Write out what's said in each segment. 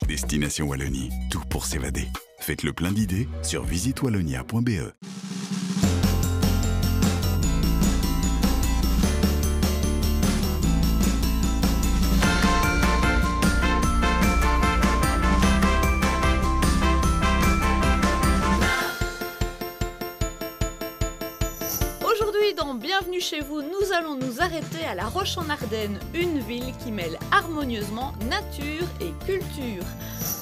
Destination Wallonie, tout pour s'évader. Faites le plein d'idées sur visitewallonia.be. Aujourd'hui dans Bienvenue chez vous, nous allons nous arrêter à La Roche-en-Ardenne, une ville qui mêle harmonieusement nature et culture.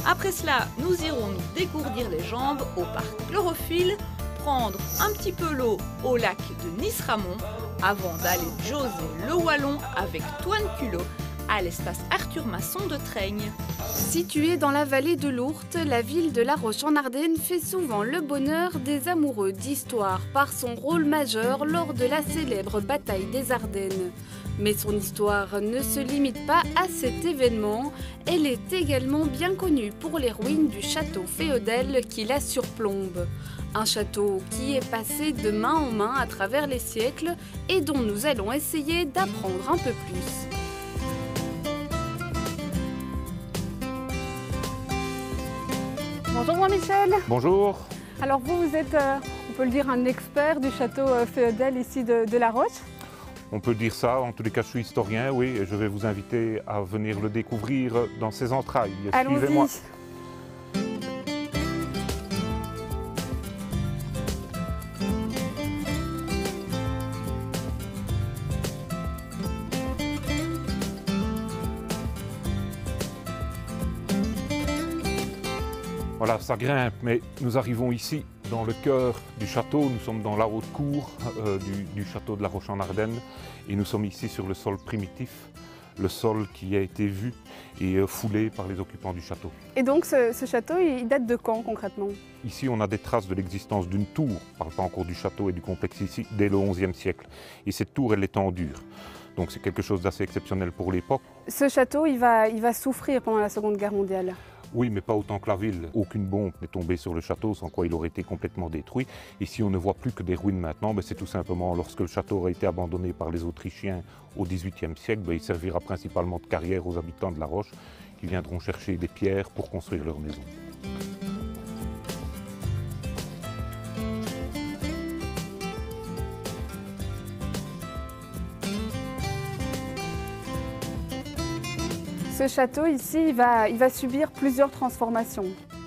Après cela, nous irons nous dégourdir les jambes au parc Chlorophylle, prendre un petit peu l'eau au lac de Nice-Ramon, avant d'aller jauger le Wallon avec Toine Culot à l'espace Arthur Masson de Traigne. Située dans la vallée de l'Ourthe, la ville de La Roche-en-Ardenne fait souvent le bonheur des amoureux d'histoire par son rôle majeur lors de la célèbre bataille des Ardennes. Mais son histoire ne se limite pas à cet événement, elle est également bien connue pour les ruines du château féodal qui la surplombe. Un château qui est passé de main en main à travers les siècles et dont nous allons essayer d'apprendre un peu plus. Bonjour Jean-Michel. Bonjour. Alors vous êtes, on peut le dire, un expert du château féodal ici de La Roche. On peut dire ça, en tous les cas je suis historien, oui, et je vais vous inviter à venir le découvrir dans ses entrailles. Suivez-moi. Voilà, ça grimpe, mais nous arrivons ici dans le cœur du château. Nous sommes dans la haute cour du château de La Roche-en-Ardenne et nous sommes ici sur le sol primitif, le sol qui a été vu et foulé par les occupants du château. Et donc ce château, il date de quand concrètement? Ici, on a des traces de l'existence d'une tour, on ne parle pas encore du château et du complexe ici, dès le XIe siècle. Et cette tour, elle est en dur. Donc c'est quelque chose d'assez exceptionnel pour l'époque. Ce château, il va souffrir pendant la Seconde Guerre mondiale. Oui, mais pas autant que la ville. Aucune bombe n'est tombée sur le château, sans quoi il aurait été complètement détruit. Ici, on ne voit plus que des ruines maintenant. C'est tout simplement lorsque le château aurait été abandonné par les Autrichiens au XVIIIe siècle, il servira principalement de carrière aux habitants de La Roche, qui viendront chercher des pierres pour construire leur maison. Ce château ici, il va subir plusieurs transformations.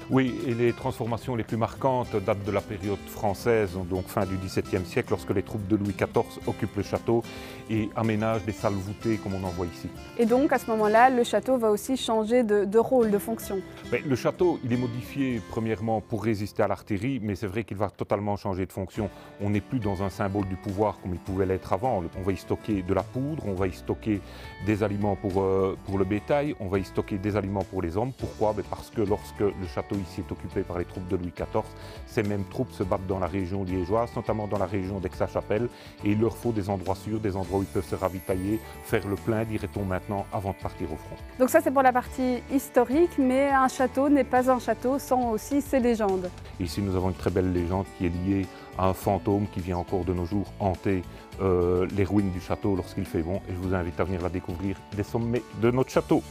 Oui, et les transformations les plus marquantes datent de la période française, donc fin du XVIIe siècle, lorsque les troupes de Louis XIV occupent le château et aménagent des salles voûtées comme on en voit ici. Et donc à ce moment-là, le château va aussi changer de rôle, de fonction. Le château, il est modifié premièrement pour résister à l'artillerie, mais c'est vrai qu'il va totalement changer de fonction. On n'est plus dans un symbole du pouvoir comme il pouvait l'être avant. On va y stocker de la poudre, on va y stocker des aliments pour le bétail, on va y stocker des aliments pour les hommes. Pourquoi? Parce que lorsque le château ici est occupé par les troupes de Louis XIV, ces mêmes troupes se battent dans la région liégeoise, notamment dans la région d'Aix-la-Chapelle, et il leur faut des endroits sûrs, des endroits où ils peuvent se ravitailler, faire le plein, dirait-on maintenant, avant de partir au front. Donc ça c'est pour la partie historique, mais un château n'est pas un château sans aussi ses légendes. Ici nous avons une très belle légende qui est liée à un fantôme qui vient encore de nos jours hanter les ruines du château lorsqu'il fait bon, et je vous invite à venir la découvrir des sommets de notre château.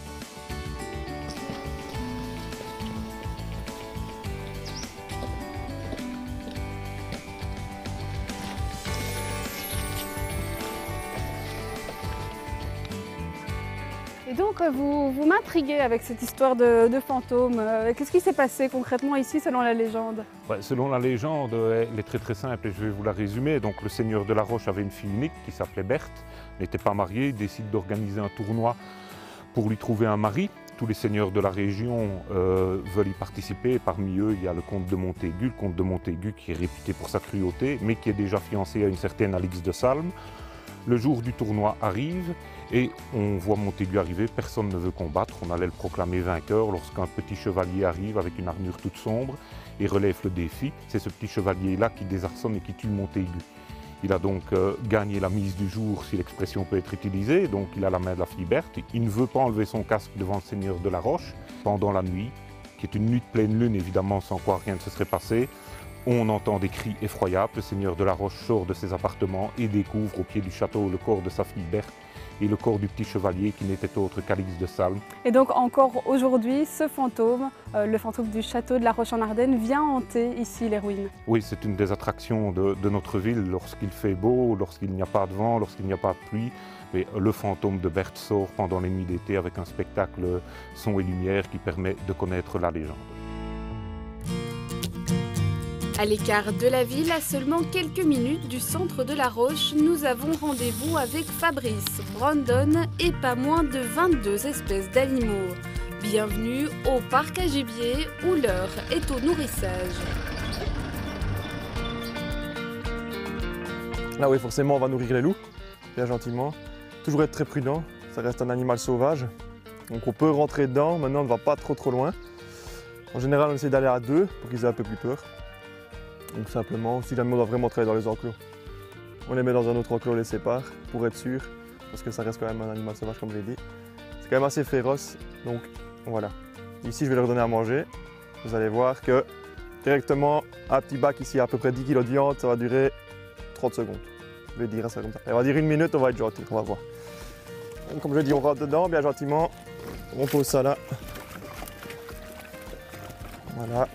Et donc vous m'intriguez avec cette histoire de fantôme. Qu'est-ce qui s'est passé concrètement ici selon la légende? Selon la légende, elle est très très simple et je vais vous la résumer. Donc le seigneur de La Roche avait une fille unique qui s'appelait Berthe, n'était pas mariée, il décide d'organiser un tournoi pour lui trouver un mari. Tous les seigneurs de la région veulent y participer. Parmi eux, il y a le comte de Montaigu, qui est réputé pour sa cruauté, mais qui est déjà fiancé à une certaine Alix de Salm. Le jour du tournoi arrive et on voit Montaigu arriver, personne ne veut combattre, on allait le proclamer vainqueur lorsqu'un petit chevalier arrive avec une armure toute sombre et relève le défi. C'est ce petit chevalier-là qui désarçonne et qui tue Montaigu. Il a donc gagné la mise du jour, si l'expression peut être utilisée, donc il a la main de la fille Berthe. Il ne veut pas enlever son casque devant le seigneur de La Roche pendant la nuit, qui est une nuit de pleine lune évidemment, sans quoi rien ne se serait passé. On entend des cris effroyables. Le seigneur de la Roche sort de ses appartements et découvre au pied du château le corps de sa fille Berthe et le corps du petit chevalier qui n'était autre qu'Alix de Salm. Et donc encore aujourd'hui, ce fantôme, le fantôme du château de la Roche en Ardennes, vient hanter ici les ruines. Oui, c'est une des attractions de notre ville lorsqu'il fait beau, lorsqu'il n'y a pas de vent, lorsqu'il n'y a pas de pluie. Mais le fantôme de Berthe sort pendant les nuits d'été avec un spectacle son et lumière qui permet de connaître la légende. À l'écart de la ville, à seulement quelques minutes du centre de la Roche, nous avons rendez-vous avec Fabrice, Brandon et pas moins de 22 espèces d'animaux. Bienvenue au parc à gibier où l'heure est au nourrissage. Là oui, forcément on va nourrir les loups, bien gentiment. Toujours être très prudent, ça reste un animal sauvage. Donc on peut rentrer dedans, maintenant on ne va pas trop loin. En général on essaie d'aller à deux pour qu'ils aient un peu plus peur. Donc simplement, si jamais on doit vraiment travailler dans les enclos, on les met dans un autre enclos, on les sépare pour être sûr, parce que ça reste quand même un animal sauvage comme je l'ai dit. C'est quand même assez féroce, donc voilà. Ici je vais leur donner à manger. Vous allez voir que directement un petit bac ici à peu près 10 kg de viande, ça va durer 30 secondes. Je vais dire ça comme ça. Et on va dire 1 minute, on va être gentil, on va voir. Donc, comme je dis, on rentre dedans bien gentiment, on pose ça là. Voilà.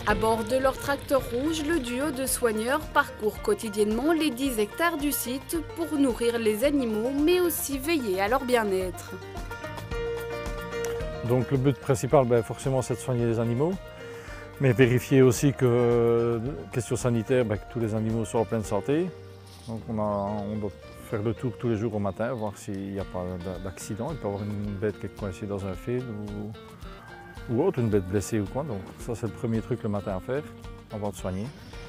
À bord de leur tracteur rouge, le duo de soigneurs parcourt quotidiennement les 10 hectares du site pour nourrir les animaux, mais aussi veiller à leur bien-être. Donc le but principal, forcément, c'est de soigner les animaux, mais vérifier aussi que, question sanitaire, que tous les animaux sont en pleine santé. Donc on doit faire le tour tous les jours au matin, voir s'il n'y a pas d'accident. Il peut y avoir une bête qui est coincée dans un fil ou autre, une bête blessée ou quoi. Donc ça c'est le premier truc le matin à faire avant de soigner.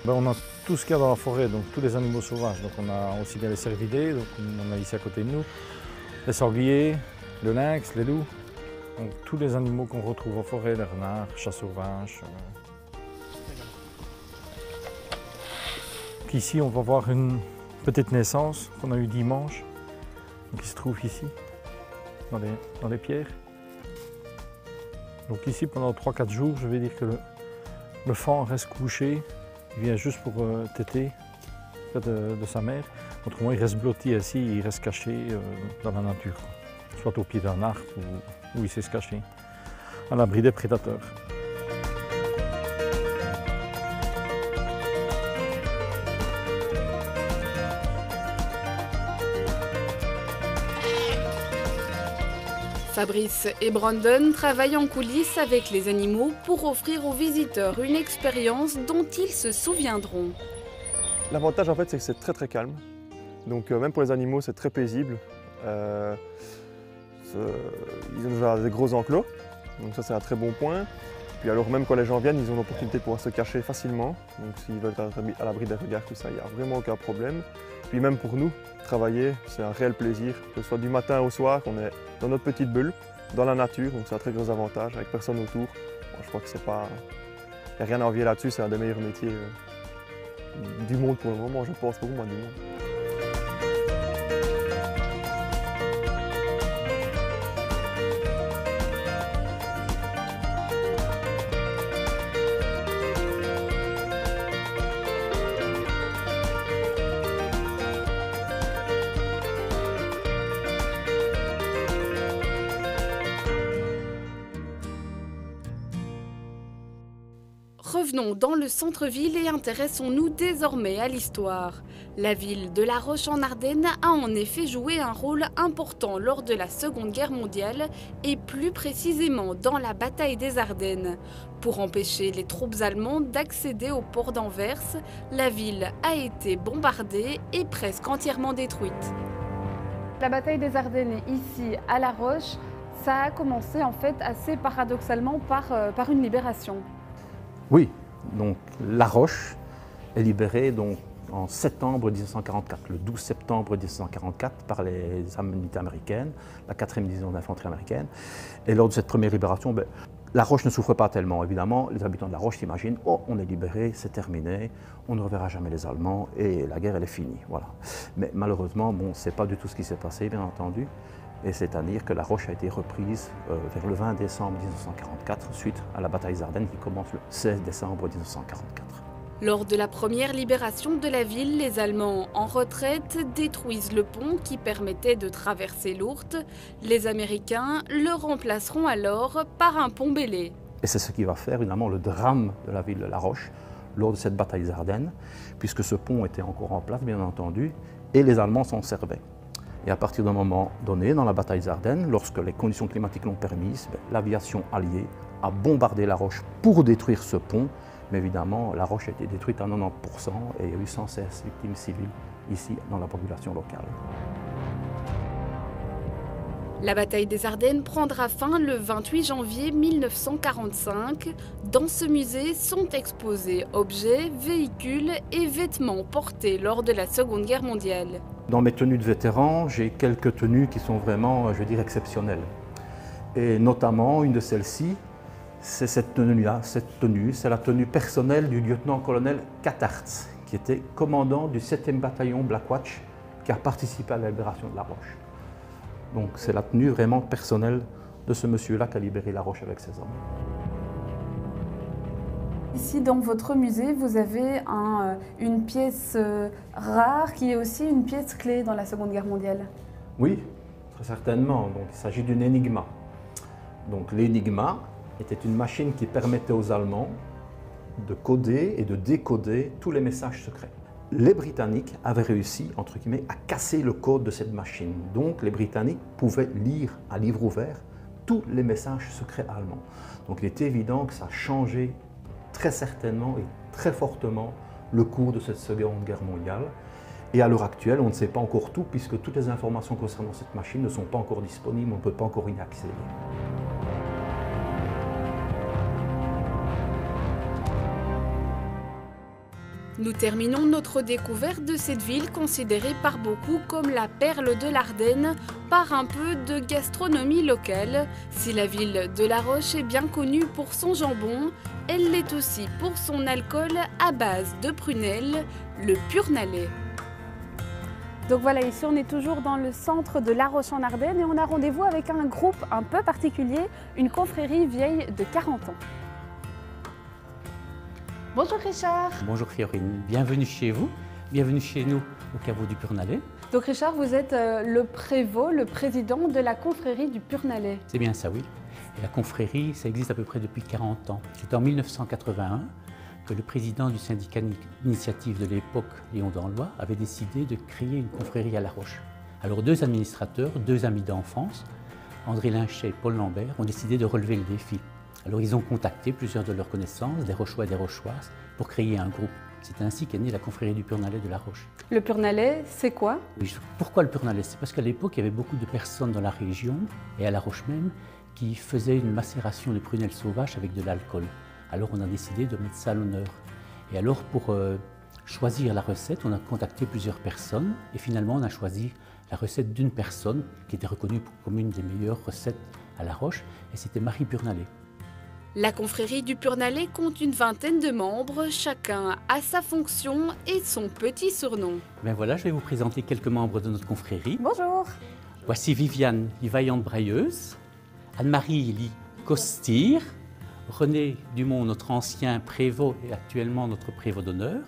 On a tout ce qu'il y a dans la forêt, donc tous les animaux sauvages. Donc on a aussi bien les cervidés, donc on a ici à côté de nous, les sangliers, le lynx, les loups. Donc tous les animaux qu'on retrouve en forêt, les renards, chats sauvages. Ici on va voir une petite naissance qu'on a eue dimanche, qui se trouve ici, dans les pierres. Donc ici, pendant 3-4 jours, je vais dire que le faon reste couché, il vient juste pour téter près de sa mère. Autrement, il reste blotti ici, il reste caché dans la nature, soit au pied d'un arbre où il sait se cacher, à l'abri des prédateurs. Fabrice et Brandon travaillent en coulisses avec les animaux pour offrir aux visiteurs une expérience dont ils se souviendront. L'avantage en fait c'est que c'est très calme, donc même pour les animaux c'est très paisible. Ils ont déjà des gros enclos, donc ça c'est un très bon point. Puis alors même quand les gens viennent, ils ont l'opportunité de pouvoir se cacher facilement, donc s'ils veulent être à l'abri des regards, tout ça, il n'y a vraiment aucun problème. Puis même pour nous, travailler, c'est un réel plaisir, que ce soit du matin au soir, on est dans notre petite bulle, dans la nature, donc c'est un très gros avantage, avec personne autour. Bon, je crois que c'est pas... Il n'y a rien à envier là-dessus, c'est un des meilleurs métiers du monde pour le moment, je pense, pour moi, du monde. Revenons dans le centre-ville et intéressons-nous désormais à l'histoire. La ville de La Roche en Ardennes a en effet joué un rôle important lors de la Seconde Guerre mondiale et plus précisément dans la bataille des Ardennes. Pour empêcher les troupes allemandes d'accéder au port d'Anvers, la ville a été bombardée et presque entièrement détruite. La bataille des Ardennes ici à La Roche, ça a commencé en fait assez paradoxalement par une libération. Oui, donc La Roche est libérée donc, en septembre 1944, le 12 septembre 1944 par les unités américaines, la 4e division d'infanterie américaine. Et lors de cette première libération, La Roche ne souffre pas tellement, évidemment. Les habitants de La Roche s'imaginent « Oh, on est libéré, c'est terminé, on ne reverra jamais les Allemands et la guerre, elle est finie. » Voilà. Mais malheureusement, bon, ce n'est pas du tout ce qui s'est passé, bien entendu. Et c'est-à-dire que La Roche a été reprise vers le 20 décembre 1944, suite à la bataille des Ardennes qui commence le 16 décembre 1944. Lors de la première libération de la ville, les Allemands en retraite détruisent le pont qui permettait de traverser l'Ourthe. Les Américains le remplaceront alors par un pont Bellay. Et c'est ce qui va faire évidemment le drame de la ville de La Roche lors de cette bataille des Ardennes, puisque ce pont était encore en place, bien entendu, et les Allemands s'en servaient. Et à partir d'un moment donné, dans la bataille des Ardennes, lorsque les conditions climatiques l'ont permis, l'aviation alliée a bombardé La Roche pour détruire ce pont. Mais évidemment, La Roche a été détruite à 90% et il y a eu 116 victimes civiles ici dans la population locale. La bataille des Ardennes prendra fin le 28 janvier 1945. Dans ce musée sont exposés objets, véhicules et vêtements portés lors de la Seconde Guerre mondiale. Dans mes tenues de vétérans, j'ai quelques tenues qui sont vraiment, je veux dire, exceptionnelles. Et notamment une de celles-ci, c'est cette tenue-là. Cette tenue, c'est la tenue personnelle du lieutenant-colonel Catartz, qui était commandant du 7e bataillon Black Watch, qui a participé à la libération de La Roche. Donc c'est la tenue vraiment personnelle de ce monsieur-là qui a libéré La Roche avec ses hommes. Ici, dans votre musée, vous avez une pièce rare qui est aussi une pièce clé dans la Seconde Guerre mondiale. Oui, très certainement. Donc, il s'agit d'une Enigma. Donc l'Enigma était une machine qui permettait aux Allemands de coder et de décoder tous les messages secrets. Les Britanniques avaient réussi, entre guillemets, à casser le code de cette machine. Donc les Britanniques pouvaient lire à livre ouvert tous les messages secrets allemands. Donc il est évident que ça a changé très certainement et très fortement le cours de cette Seconde Guerre mondiale. Et à l'heure actuelle, on ne sait pas encore tout, puisque toutes les informations concernant cette machine ne sont pas encore disponibles, on ne peut pas encore y accéder. Nous terminons notre découverte de cette ville considérée par beaucoup comme la perle de l'Ardenne par un peu de gastronomie locale. Si la ville de La Roche est bien connue pour son jambon, elle l'est aussi pour son alcool à base de prunelle, le Purnalais. Donc voilà, ici on est toujours dans le centre de La Roche-en-Ardenne et on a rendez-vous avec un groupe un peu particulier, une confrérie vieille de 40 ans. Bonjour Richard. Bonjour Fiorine, bienvenue chez vous, bienvenue chez nous au caveau du Purnalais. Donc Richard, vous êtes le prévôt, le président de la confrérie du Purnalais. C'est bien ça, oui. Et la confrérie, ça existe à peu près depuis 40 ans. C'est en 1981 que le président du syndicat d'initiative de l'époque, Léon Danlois, avait décidé de créer une confrérie à La Roche. Alors 2 administrateurs, 2 amis d'enfance, André Linchet et Paul Lambert, ont décidé de relever le défi. Alors ils ont contacté plusieurs de leurs connaissances, des Rochois et des Rochoises, pour créer un groupe. C'est ainsi qu'est née la confrérie du Purnalais de La Roche. Le Purnalais, c'est quoi? Oui, pourquoi le Purnalais? C'est parce qu'à l'époque, il y avait beaucoup de personnes dans la région, et à La Roche même, qui faisaient une macération de prunelles sauvages avec de l'alcool. Alors on a décidé de mettre ça à l'honneur. Et alors pour choisir la recette, on a contacté plusieurs personnes, et finalement on a choisi la recette d'une personne qui était reconnue comme une des meilleures recettes à La Roche, et c'était Marie Purnalais. La confrérie du Purnalais compte une vingtaine de membres, chacun a sa fonction et son petit surnom. Ben voilà, je vais vous présenter quelques membres de notre confrérie. Bonjour. Voici Viviane, Vaillante Brailleuse, Anne-Marie Ly Costire, René Dumont, notre ancien prévôt et actuellement notre prévôt d'honneur,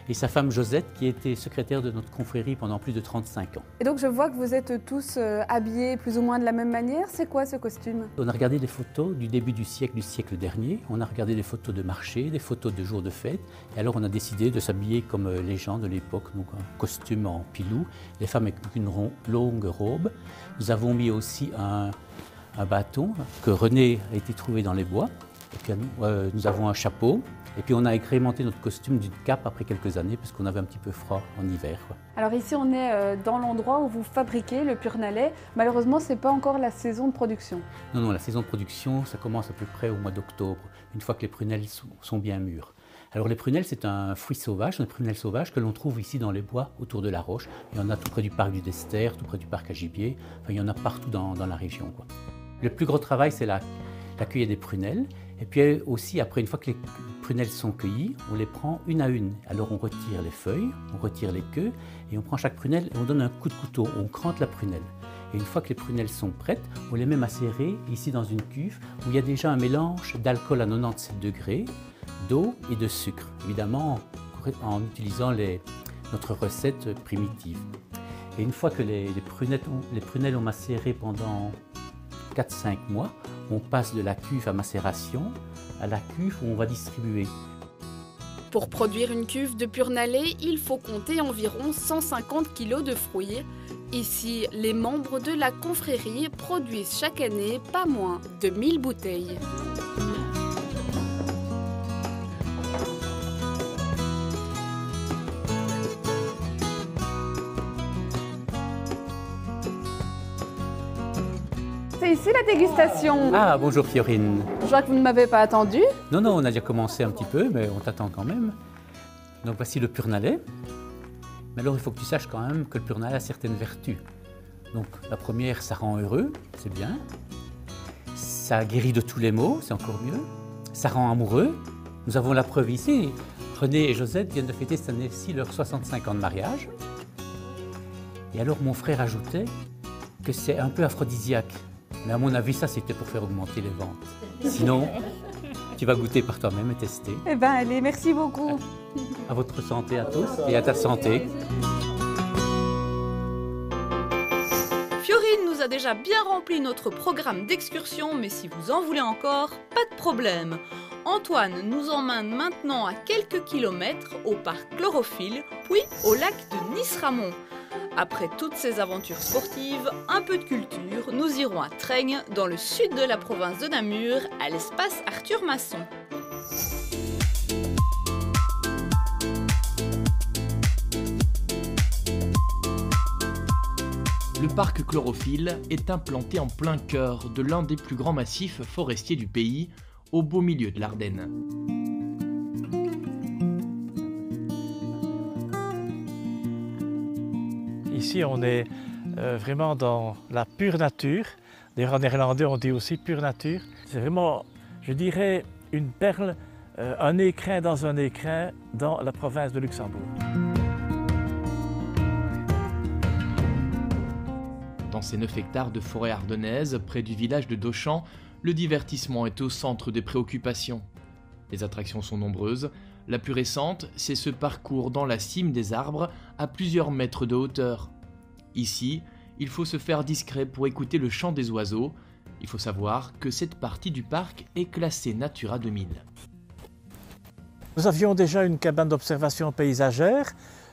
et sa femme Josette qui était secrétaire de notre confrérie pendant plus de 35 ans. Et donc je vois que vous êtes tous habillés plus ou moins de la même manière. C'est quoi ce costume? On a regardé des photos du début du siècle dernier, on a regardé des photos de marché, des photos de jours de fête, et alors on a décidé de s'habiller comme les gens de l'époque, donc un costume en pilou, les femmes avec une longue robe. Nous avons mis aussi un bâton que René a été trouvé dans les bois, et puis nous avons un chapeau. Et puis on a agrémenté notre costume d'une cape après quelques années parce qu'on avait un petit peu froid en hiver. Alors ici on est dans l'endroit où vous fabriquez le Purnalais. Malheureusement ce n'est pas encore la saison de production. Non, la saison de production ça commence à peu près au mois d'octobre, une fois que les prunelles sont bien mûres. Alors les prunelles c'est un fruit sauvage, une prunelle sauvage que l'on trouve ici dans les bois autour de La Roche. Il y en a tout près du parc du Dester, tout près du parc à Gibier, enfin il y en a partout dans la région. Le plus gros travail c'est la cueillette des prunelles. Et puis aussi, après, une fois que les prunelles sont cueillies, on les prend une à une. Alors on retire les feuilles, on retire les queues, et on prend chaque prunelle et on donne un coup de couteau, on crante la prunelle. Et une fois que les prunelles sont prêtes, on les met macérer ici dans une cuve où il y a déjà un mélange d'alcool à 97 degrés, d'eau et de sucre, évidemment en utilisant notre recette primitive. Et une fois que les prunelles ont macéré pendant 4-5 mois, on passe de la cuve à macération à la cuve où on va distribuer. Pour produire une cuve de Purnalais, il faut compter environ 150 kg de fruits. Ici, les membres de la confrérie produisent chaque année pas moins de 1000 bouteilles. C'est ici la dégustation. Ah, bonjour Fiorine. Je vois que vous ne m'avez pas attendu. Non, on a déjà commencé un petit peu, mais on t'attend quand même. Donc voici le Purnalais. Mais alors il faut que tu saches quand même que le Purnalais a certaines vertus. Donc la première, ça rend heureux, c'est bien. Ça guérit de tous les maux, c'est encore mieux. Ça rend amoureux. Nous avons la preuve ici. René et Josette viennent de fêter cette année-ci leurs 65 ans de mariage. Et alors mon frère ajoutait que c'est un peu aphrodisiaque. Mais à mon avis, ça, c'était pour faire augmenter les ventes. Sinon, tu vas goûter par toi-même et tester. Eh bien, allez, merci beaucoup. À votre santé à tous et à ta santé. Fiorine nous a déjà bien rempli notre programme d'excursion, mais si vous en voulez encore, pas de problème. Antoine nous emmène maintenant à quelques kilomètres au parc Chlorophylle, puis au lac de Nice-Ramon. Après toutes ces aventures sportives, un peu de culture, nous irons à Treignes, dans le sud de la province de Namur, à l'espace Arthur Masson. Le parc Chlorophylle est implanté en plein cœur de l'un des plus grands massifs forestiers du pays, au beau milieu de l'Ardenne. Ici, on est vraiment dans la pure nature. D'ailleurs, en néerlandais, on dit aussi pure nature. C'est vraiment, je dirais, une perle, un écrin dans un écrin dans la province de Luxembourg. Dans ces 9 hectares de forêt ardennaise, près du village de Dochamp, le divertissement est au centre des préoccupations. Les attractions sont nombreuses. La plus récente, c'est ce parcours dans la cime des arbres à plusieurs mètres de hauteur. Ici, il faut se faire discret pour écouter le chant des oiseaux. Il faut savoir que cette partie du parc est classée Natura 2000. Nous avions déjà une cabane d'observation paysagère,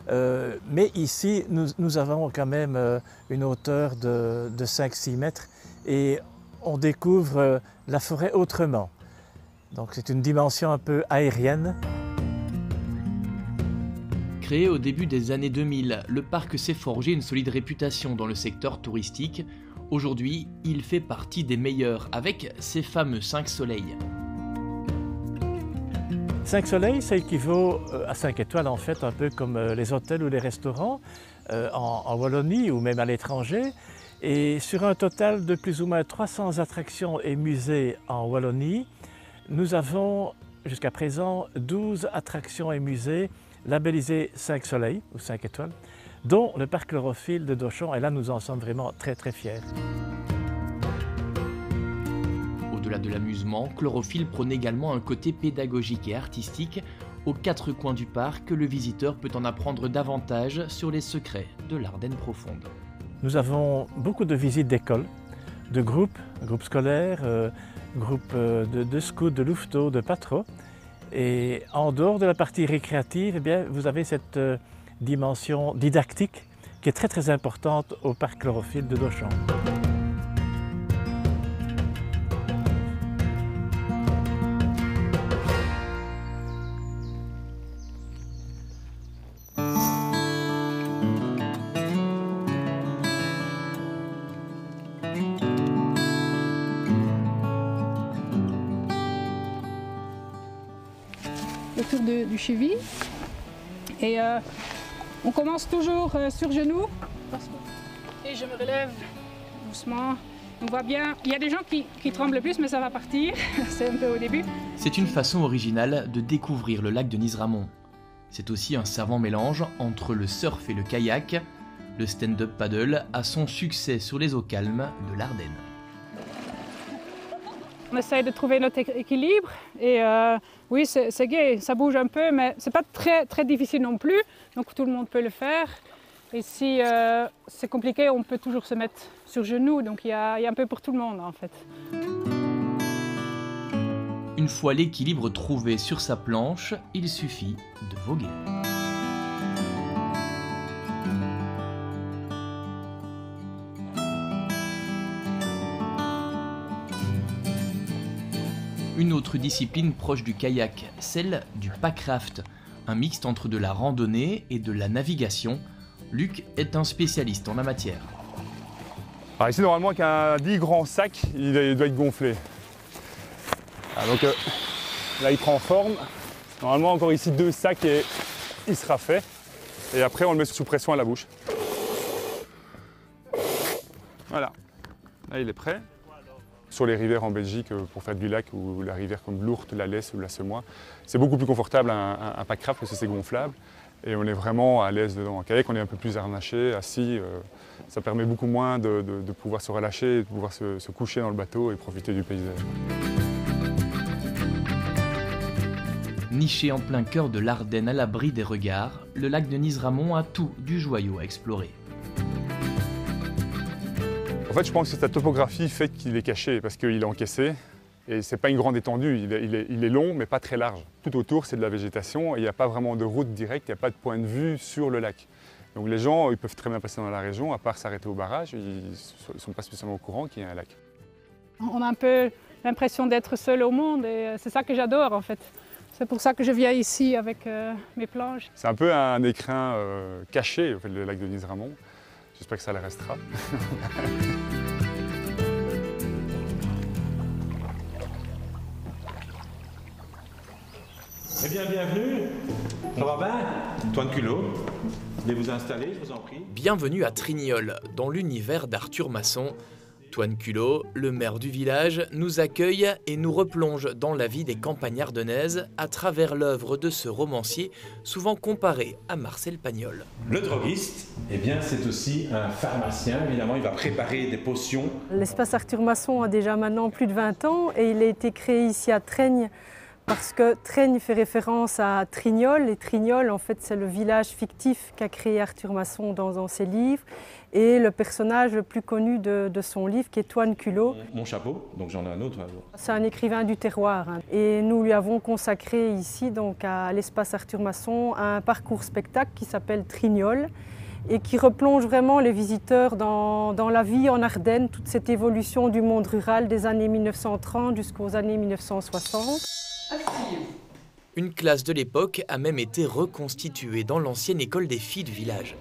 mais ici, nous avons quand même une hauteur de 5-6 mètres et on découvre la forêt autrement. Donc c'est une dimension un peu aérienne. Créé au début des années 2000, le parc s'est forgé une solide réputation dans le secteur touristique. Aujourd'hui, il fait partie des meilleurs avec ses fameux 5 soleils. 5 soleils, ça équivaut à 5 étoiles en fait, un peu comme les hôtels ou les restaurants en Wallonie ou même à l'étranger. Et sur un total de plus ou moins 300 attractions et musées en Wallonie, nous avons jusqu'à présent 12 attractions et musées labellisés 5 soleils ou 5 étoiles, dont le parc Chlorophylle de Dochamp, et là nous en sommes vraiment très très fiers. Au-delà de l'amusement, Chlorophylle prône également un côté pédagogique et artistique. Aux 4 coins du parc, le visiteur peut en apprendre davantage sur les secrets de l'Ardenne profonde. Nous avons beaucoup de visites d'écoles, de groupes scolaires, groupes de scouts, de louveteaux, de patros. Et en dehors de la partie récréative, eh bien, vous avez cette dimension didactique qui est très très importante au parc Chlorophylle de Dochamp. Autour du cheville. Et on commence toujours sur genoux. Et je me relève doucement On voit bien, il y a des gens qui tremblent plus, mais ça va partir. C'est un peu au début. C'est une façon originale de découvrir le lac de Niz-Ramon. C'est aussi un savant mélange entre le surf et le kayak. Le stand-up paddle a son succès sur les eaux calmes de l'Ardenne. On essaye de trouver notre équilibre et oui, c'est gai, ça bouge un peu, mais c'est pas très difficile non plus, donc tout le monde peut le faire. Et si c'est compliqué, on peut toujours se mettre sur genoux, donc il y a un peu pour tout le monde en fait. Une fois l'équilibre trouvé sur sa planche, il suffit de voguer. Une autre discipline proche du kayak, celle du packraft, un mixte entre de la randonnée et de la navigation. Luc est un spécialiste en la matière. Alors ici, normalement, avec un 10 grands sacs, il doit être gonflé. Alors donc là, il prend forme. Normalement, encore ici, 2 sacs et il sera fait. Et après, on le met sous pression à la bouche. Voilà. Là, il est prêt. Sur les rivières en Belgique, pour faire du lac ou la rivière comme l'Ourthe, la Lesse ou la Semois, c'est beaucoup plus confortable un packraft parce que c'est gonflable et on est vraiment à l'aise dedans. En kayak, on est un peu plus harnaché, assis, ça permet beaucoup moins de pouvoir se relâcher, de pouvoir se coucher dans le bateau et profiter du paysage. Niché en plein cœur de l'Ardenne à l'abri des regards, le lac de Niz-Ramon a tout du joyau à explorer. En fait, je pense que sa topographie fait qu'il est caché parce qu'il est encaissé et c'est pas une grande étendue. Il est long mais pas très large. Tout autour, c'est de la végétation et il n'y a pas vraiment de route directe, il n'y a pas de point de vue sur le lac. Donc les gens, ils peuvent très bien passer dans la région, à part s'arrêter au barrage, ils ne sont pas spécialement au courant qu'il y a un lac. On a un peu l'impression d'être seul au monde et c'est ça que j'adore en fait. C'est pour ça que je viens ici avec mes planches. C'est un peu un écrin caché, en fait, le lac de Niz-Ramon. J'espère que ça le restera. Eh bien, bienvenue. Ça va bien? Toine Culot, venez vous installer, je vous en prie. Bienvenue à Trignoles, dans l'univers d'Arthur Masson. Toine Culot, le maire du village, nous accueille et nous replonge dans la vie des campagnes ardennaises à travers l'œuvre de ce romancier, souvent comparé à Marcel Pagnol. Le droguiste, eh bien, c'est aussi un pharmacien. Évidemment, il va préparer des potions. L'espace Arthur Masson a déjà maintenant plus de 20 ans et il a été créé ici à Treigne parce que Treigne fait référence à Trignoles. Et Trignoles, en fait, c'est le village fictif qu'a créé Arthur Masson dans ses livres. Et le personnage le plus connu de son livre, qui est Toine Culot. Mon chapeau, donc j'en ai un autre. C'est un écrivain du terroir. Et nous lui avons consacré ici, donc à l'espace Arthur Masson, un parcours spectacle qui s'appelle Trignoles et qui replonge vraiment les visiteurs dans la vie en Ardennes, toute cette évolution du monde rural des années 1930 jusqu'aux années 1960. Une classe de l'époque a même été reconstituée dans l'ancienne école des filles du village.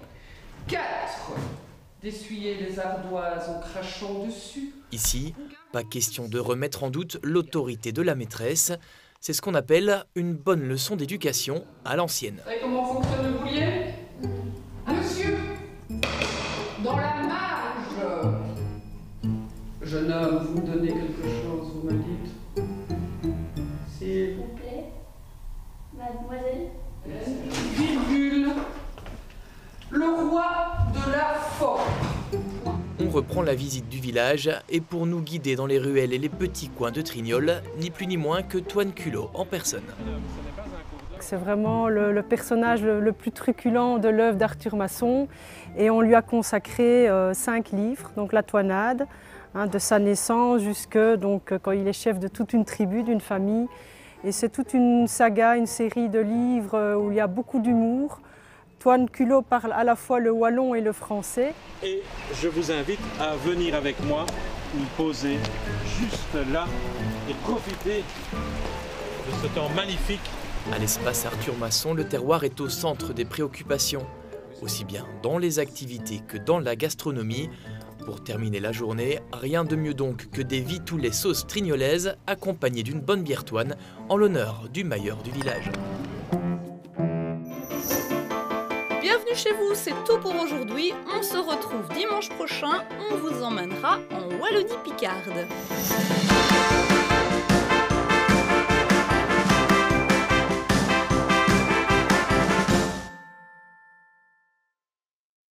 4. D'essuyer les ardoises en crachant dessus. Ici, pas question de remettre en doute l'autorité de la maîtresse. C'est ce qu'on appelle une bonne leçon d'éducation à l'ancienne. Vous savez comment fonctionne le boulier? Monsieur, dans la marge. Jeune homme, vous me donnez quelque chose, vous me dites. S'il vous plaît, mademoiselle. Virgule. Le roi de la forêt. On reprend la visite du village et pour nous guider dans les ruelles et les petits coins de Trignoles, ni plus ni moins que Toine Culot en personne. C'est vraiment le personnage le plus truculent de l'œuvre d'Arthur Masson et on lui a consacré 5 livres, donc La Toinade, de sa naissance jusque quand il est chef de toute une tribu, d'une famille. Et c'est toute une saga, une série de livres où il y a beaucoup d'humour. Toine Culot parle à la fois le wallon et le français. Et je vous invite à venir avec moi, nous poser juste là et profiter de ce temps magnifique. À l'espace Arthur Masson, le terroir est au centre des préoccupations, aussi bien dans les activités que dans la gastronomie. Pour terminer la journée, rien de mieux donc que des vitoulets sauces trignolaises accompagnées d'une bonne bière Toine en l'honneur du mailleur du village. Bienvenue Bienvenue chez vous, c'est tout pour aujourd'hui. On se retrouve dimanche prochain, on vous emmènera en Wallonie Picarde.